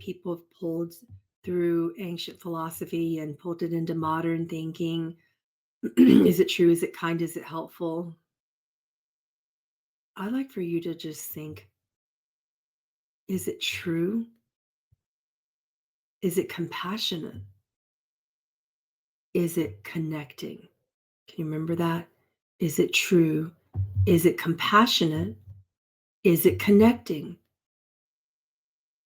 people have pulled through ancient philosophy and pulled it into modern thinking. Is it true? Is it kind? Is it helpful? I'd like for you to just think, is it true? Is it compassionate? Is it connecting? Can you remember that? Is it true? Is it compassionate? Is it connecting?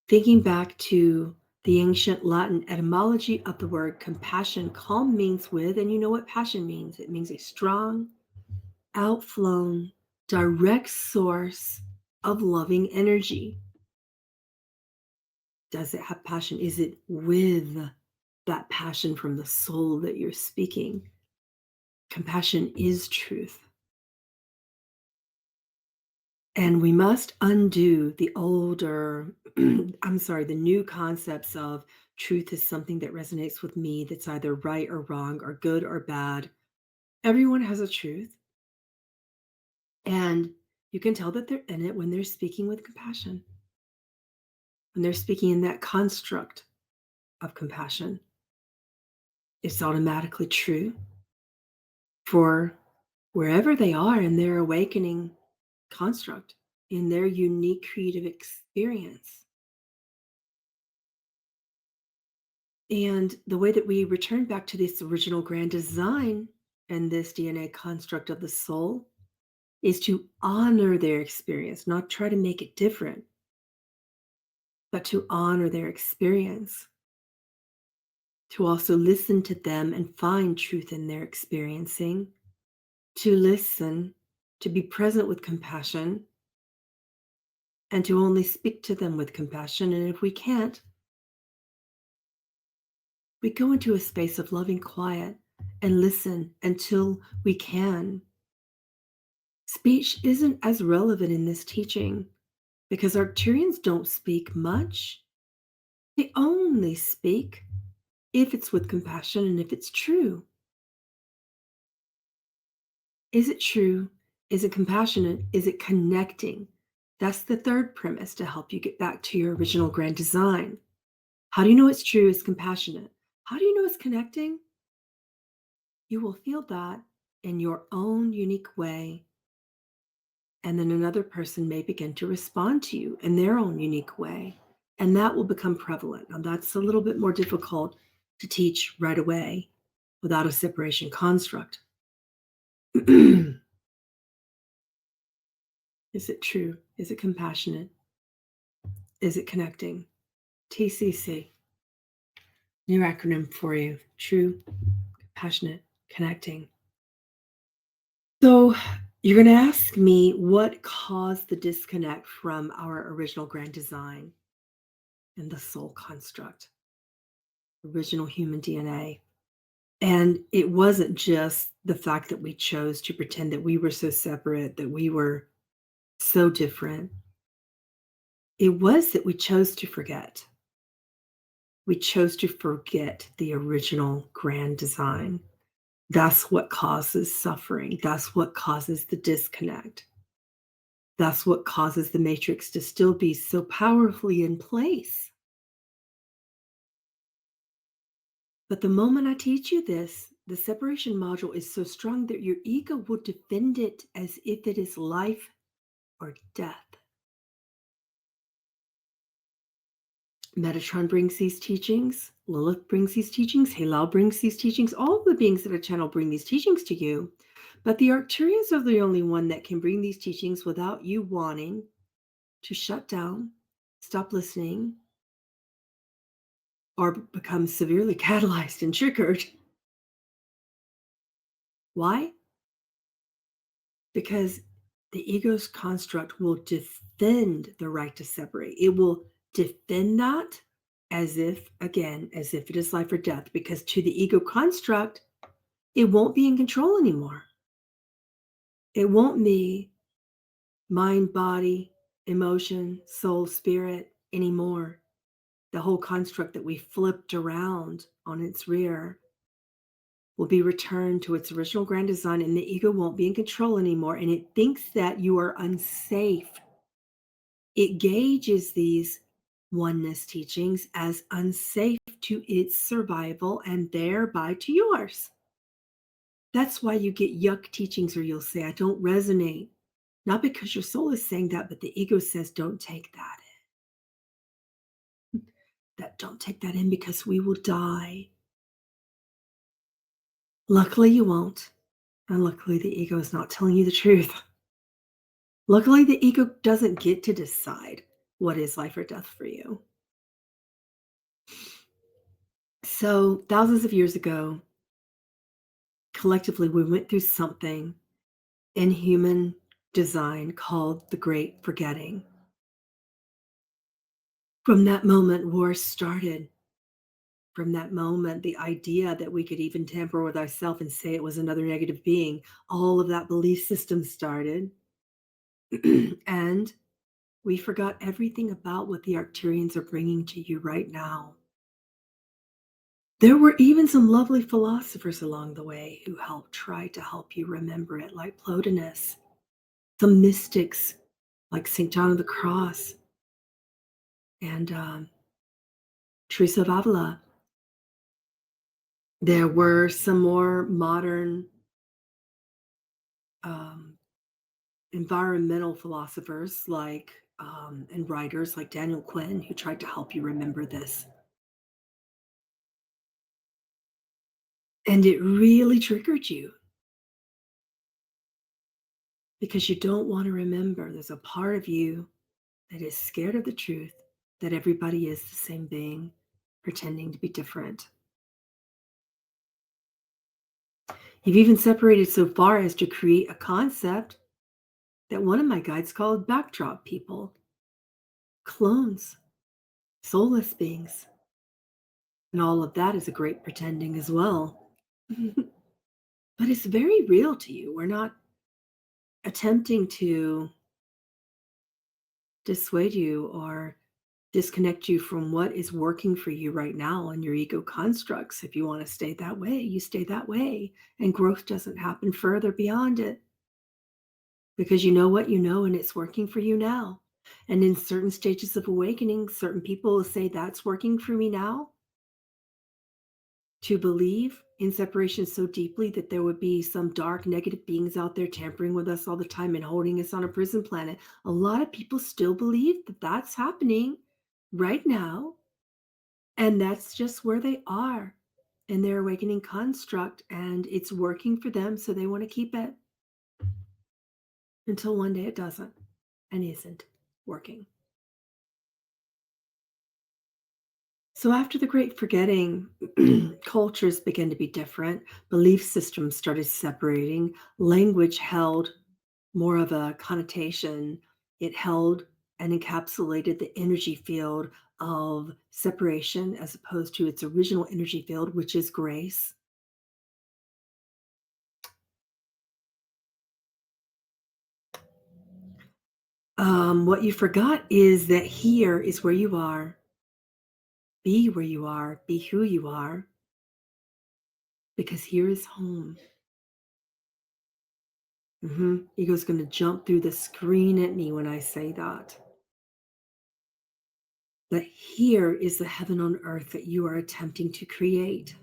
Thinking back to the ancient Latin etymology of the word compassion, calm means with, and you know what passion means. It means a strong, outflown, direct source of loving energy. Does it have passion? Is it with that passion from the soul that you're speaking? Compassion is truth. And we must undo the older, the new concepts of truth is something that resonates with me, that's either right or wrong, or good or bad. Everyone has a truth. And you can tell that they're in it when they're speaking with compassion, when they're speaking in that construct of compassion. It's automatically true for wherever they are in their awakening construct, in their unique creative experience. And the way that we return back to this original grand design and this DNA construct of the soul is to honor their experience, not try to make it different, but to honor their experience, to also listen to them and find truth in their experiencing, to listen, to be present with compassion, and to only speak to them with compassion. And if we can't, we go into a space of loving quiet and listen until we can. Speech isn't as relevant in this teaching because Arcturians don't speak much. They only speak if it's with compassion and if it's true. Is it true? Is it compassionate? Is it connecting? That's the third premise to help you get back to your original grand design. How do you know it's true? It's compassionate. How do you know it's connecting? You will feel that in your own unique way. And then another person may begin to respond to you in their own unique way. And that will become prevalent. Now, that's a little bit more difficult to teach right away without a separation construct. Is it true? Is it compassionate? Is it connecting? TCC. New acronym for you. True, compassionate, connecting. So you're going to ask me what caused the disconnect from our original grand design and the soul construct, original human DNA. And it wasn't just the fact that we chose to pretend that we were so separate, that we were so different. It was that we chose to forget. We chose to forget the original grand design. That's what causes suffering. That's what causes the disconnect. That's what causes the matrix to still be so powerfully in place. But the moment I teach you this, the separation module is so strong that your ego will defend it as if it is life or death. Metatron brings these teachings. Lilith brings these teachings. Halal brings these teachings. All of the beings that are channeled bring these teachings to you. But the Arcturians are the only one that can bring these teachings without you wanting to shut down, stop listening, or become severely catalyzed and triggered. Why? Because the ego's construct will defend the right to separate. It will defend that as if, again, as if it is life or death, because to the ego construct, it won't be in control anymore. It won't be mind, body, emotion, soul, spirit anymore. The whole construct that we flipped around on its rear will be returned to its original grand design, and the ego won't be in control anymore. And it thinks that you are unsafe. It gauges these oneness teachings as unsafe to its survival and thereby to yours. That's why you get yuck teachings, or you'll say, I don't resonate. Not because your soul is saying that, but the ego says, don't take that in. That don't take that in because we will die. Luckily, you won't. And luckily, the ego is not telling you the truth. Luckily, the ego doesn't get to decide what is life or death for you. So, thousands of years ago, collectively, we went through something in human design called the Great Forgetting. From that moment, wars started. From that moment, the idea that we could even tamper with ourselves and say it was another negative being, all of that belief system started. And we forgot everything about what the Arcturians are bringing to you right now. There were even some lovely philosophers along the way who try to help you remember it, like Plotinus, some mystics like St. John of the Cross and Teresa of Avila. There were some more modern um, environmental philosophers and writers like Daniel Quinn who tried to help you remember this. And it really triggered you because you don't want to remember. There's a part of you that is scared of the truth that everybody is the same being, pretending to be different. You've even separated so far as to create a concept that one of my guides called backdrop people, clones, soulless beings. And all of that is a great pretending as well. But it's very real to you. We're not attempting to dissuade you or disconnect you from what is working for you right now on your ego constructs. If you want to stay that way, you stay that way. And growth doesn't happen further beyond it because you know what you know and it's working for you now. And in certain stages of awakening, certain people will say, that's working for me now. To believe in separation so deeply that there would be some dark negative beings out there tampering with us all the time and holding us on a prison planet. A lot of people still believe that that's happening right now. And that's just where they are in their awakening construct. And it's working for them. So they want to keep it until one day it doesn't and isn't working. So after the Great Forgetting, cultures began to be different. Belief systems started separating. Language held more of a connotation. It held and encapsulated the energy field of separation as opposed to its original energy field, which is grace. What you forgot is that here is where you are. Be where you are. Be who you are. Because here is home. Ego's going to jump through the screen at me when I say that. That here is the heaven on earth that you are attempting to create.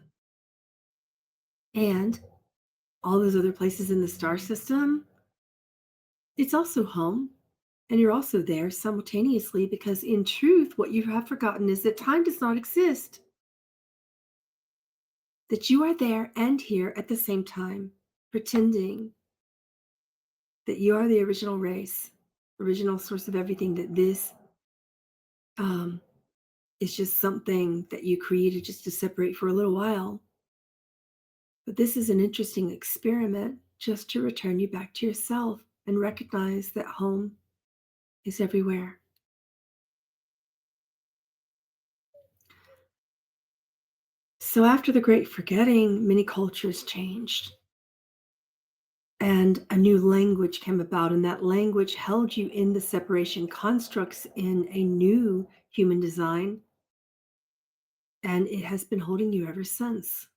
And all those other places in the star system, it's also home. And you're also there simultaneously because in truth, what you have forgotten is that time does not exist. That you are there and here at the same time, pretending that you are the original race, original source of everything, that this um, is just something that you created just to separate for a little while. But this is an interesting experiment just to return you back to yourself and recognize that home is everywhere. So after the Great Forgetting, many cultures changed. And a new language came about, and that language held you in the separation constructs in a new human design. And it has been holding you ever since.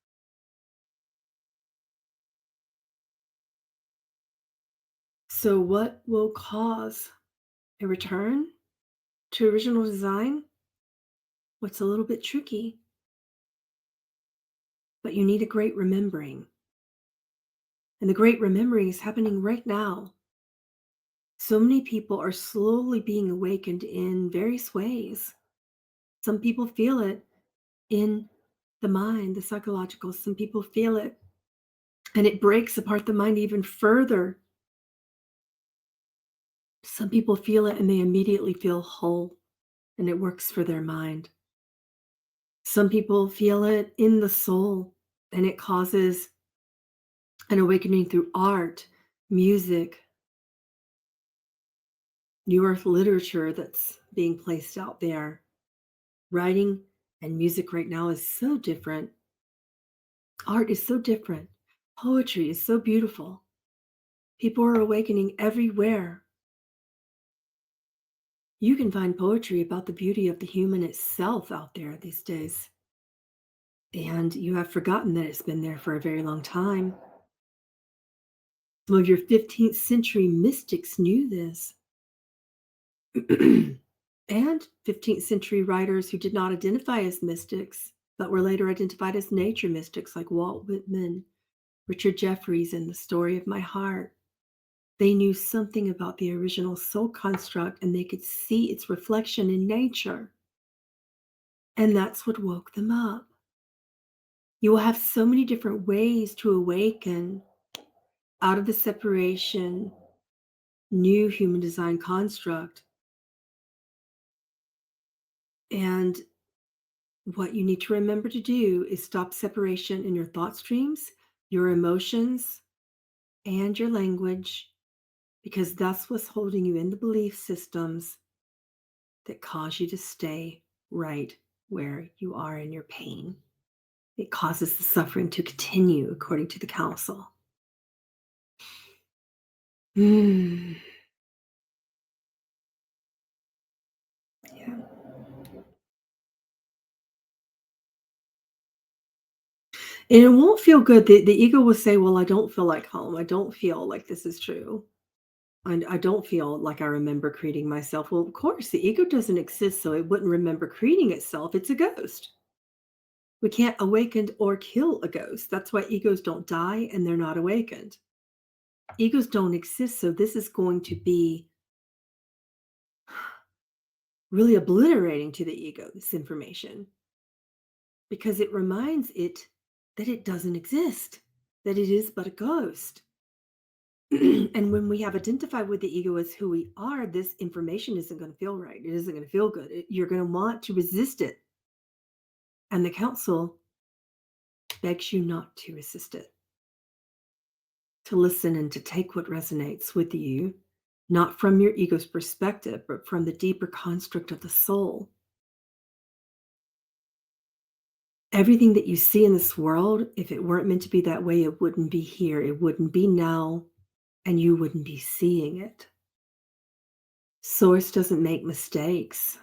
So, what will cause a return to original design? What's a little bit tricky, but you need a great remembering. And the great remembering is happening right now. So many people are slowly being awakened in various ways. Some people feel it in the mind, the psychological. Some people feel it, and it breaks apart the mind even further. Some people feel it and they immediately feel whole, and it works for their mind. Some people feel it in the soul, and it causes an awakening through art, music, new earth literature that's being placed out there. Writing and music right now is so different. Art is so different. Poetry is so beautiful. People are awakening everywhere. You can find poetry about the beauty of the human itself out there these days. And you have forgotten that it's been there for a very long time. Some of your 15th century mystics knew this. And 15th century writers who did not identify as mystics, but were later identified as nature mystics, like Walt Whitman, Richard Jefferies, and The Story of My Heart. They knew something about the original soul construct and they could see its reflection in nature. And that's what woke them up. You will have so many different ways to awaken out of the separation, new human design construct. And what you need to remember to do is stop separation in your thought streams, your emotions, and your language, because that's what's holding you in the belief systems that cause you to stay right where you are in your pain. It causes the suffering to continue, according to the council. Mm, yeah. And it won't feel good. The ego will say, well, I don't feel like home. I don't feel like this is true. I don't feel like I remember creating myself. Well, of course, the ego doesn't exist, so it wouldn't remember creating itself. It's a ghost. We can't awaken or kill a ghost. That's why egos don't die and they're not awakened. Egos don't exist, so this is going to be really obliterating to the ego, this information, because it reminds it that it doesn't exist, that it is but a ghost. And when we have identified with the ego as who we are, this information isn't going to feel right. It isn't going to feel good. You're going to want to resist it. And the council begs you not to resist it, to listen and to take what resonates with you, not from your ego's perspective, but from the deeper construct of the soul. Everything that you see in this world, if it weren't meant to be that way, it wouldn't be here. It wouldn't be now, and you wouldn't be seeing it. Source doesn't make mistakes.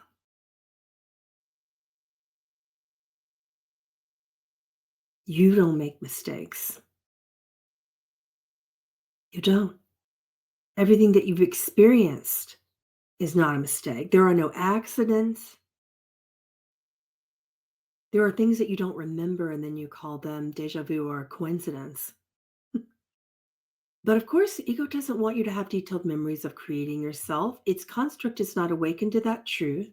You don't make mistakes. You don't. Everything that you've experienced is not a mistake. There are no accidents. There are things that you don't remember, and then you call them deja vu or coincidence. But of course, the ego doesn't want you to have detailed memories of creating yourself. Its construct is not awakened to that truth.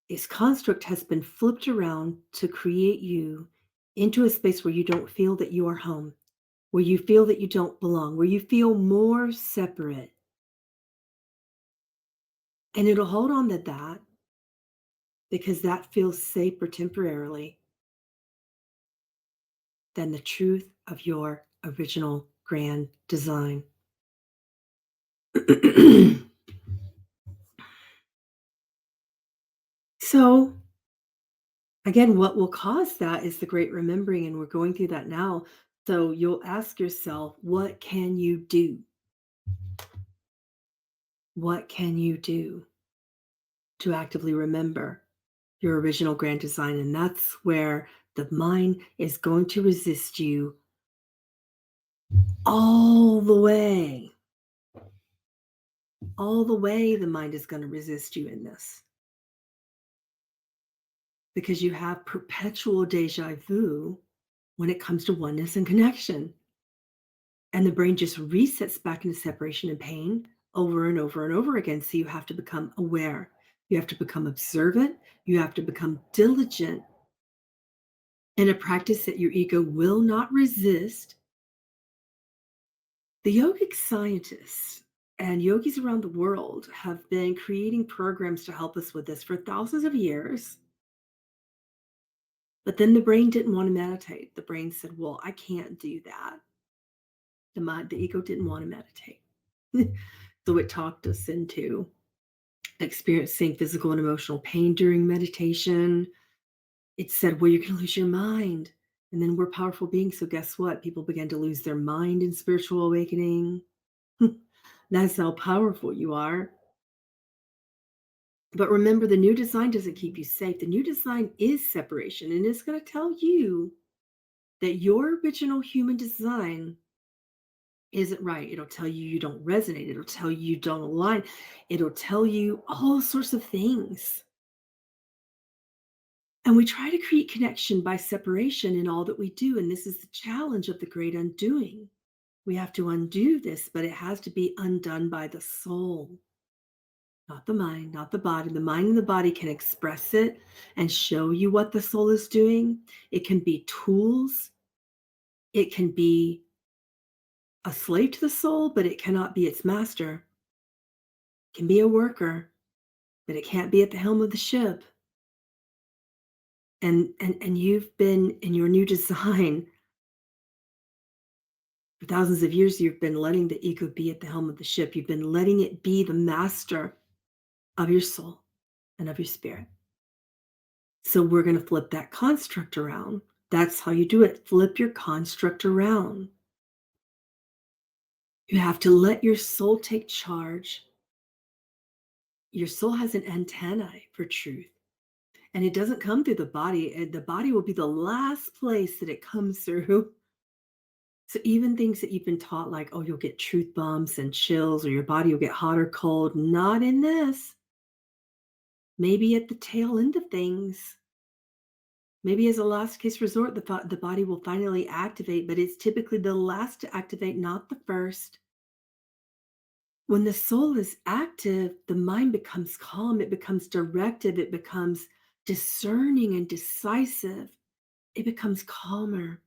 Its construct has been flipped around to create you into a space where you don't feel that you are home, where you feel that you don't belong, where you feel more separate. And it'll hold on to that because that feels safer temporarily than the truth of your original grand design. So, again, what will cause that is the great remembering, and we're going through that now. So, you'll ask yourself, what can you do? What can you do to actively remember your original grand design? And that's where the mind is going to resist you all the way. All the way, the mind is going to resist you in this. because you have perpetual deja vu when it comes to oneness and connection. And the brain just resets back into separation and pain over and over and over again. So you have to become aware. You have to become observant. You have to become diligent in a practice that your ego will not resist. The yogic scientists and yogis around the world have been creating programs to help us with this for thousands of years. But then the brain didn't want to meditate. The brain said, well, I can't do that. The ego didn't want to meditate. So it talked us into experiencing physical and emotional pain during meditation. It said, well, you're going to lose your mind. And then we're powerful beings. So guess what? People began to lose their mind in spiritual awakening. That's how powerful you are. But remember, the new design doesn't keep you safe. The new design is separation. And it's going to tell you that your original human design isn't right. It'll tell you you don't resonate. It'll tell you you don't align. It'll tell you all sorts of things. And we try to create connection by separation in all that we do. And this is the challenge of the great undoing. We have to undo this, but it has to be undone by the soul, not the mind, not the body. The mind and the body can express it and show you what the soul is doing. It can be tools. It can be a slave to the soul, but it cannot be its master. It can be a worker, but it can't be at the helm of the ship. And you've been in your new design for thousands of years. You've been letting the ego be at the helm of the ship. You've been letting it be the master of your soul and of your spirit. So we're going to flip that construct around. That's how you do it. Flip your construct around. You have to let your soul take charge. Your soul has an antennae for truth. And it doesn't come through the body. The body will be the last place that it comes through. So even things that you've been taught, like, oh, you'll get truth bumps and chills, or your body will get hot or cold, not in this. Maybe at the tail end of things. Maybe as a last case resort, the body will finally activate, but it's typically the last to activate, not the first. When the soul is active, the mind becomes calm, it becomes directive, it becomes discerning and decisive. It becomes calmer.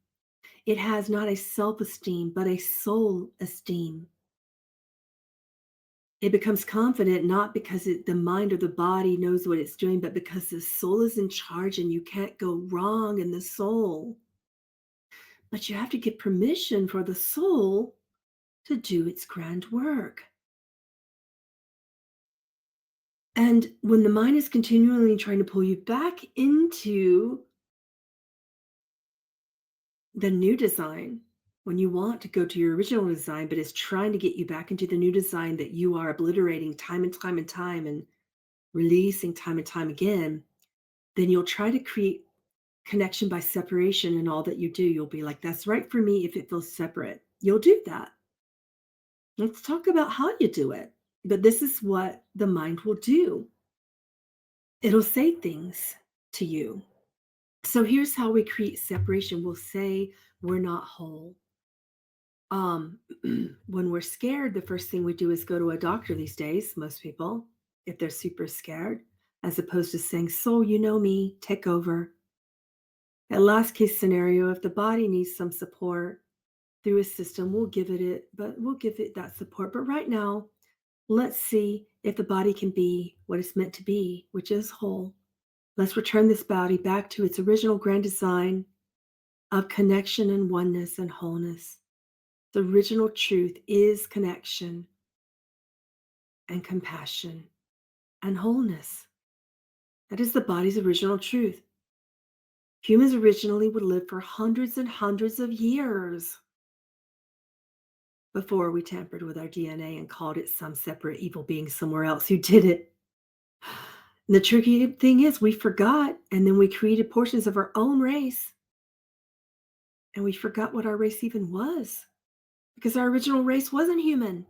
It has not a self-esteem, but a soul esteem. It becomes confident, not because the mind or the body knows what it's doing, but because the soul is in charge and you can't go wrong in the soul. But you have to get permission for the soul to do its grand work. And when the mind is continually trying to pull you back into the new design, when you want to go to your original design, but it's trying to get you back into the new design that you are obliterating time and time and time and releasing time and time again, then you'll try to create connection by separation in all that you do. You'll be like, that's right for me if it feels separate. You'll do that. Let's talk about how you do it. But this is what the mind will do. It'll say things to you. So here's how we create separation. We'll say we're not whole. When we're scared, the first thing we do is go to a doctor these days, most people, if they're super scared, as opposed to saying, soul, you know me, take over. At last case scenario, if the body needs some support through a system, we'll give it that support. But right now, let's see if the body can be what it's meant to be, which is whole. Let's return this body back to its original grand design of connection and oneness and wholeness. The original truth is connection and compassion and wholeness. That is the body's original truth. Humans originally would live for hundreds and hundreds of years before we tampered with our DNA and called it some separate evil being somewhere else who did it. And the tricky thing is we forgot, and then we created portions of our own race. And we forgot what our race even was, because our original race wasn't human.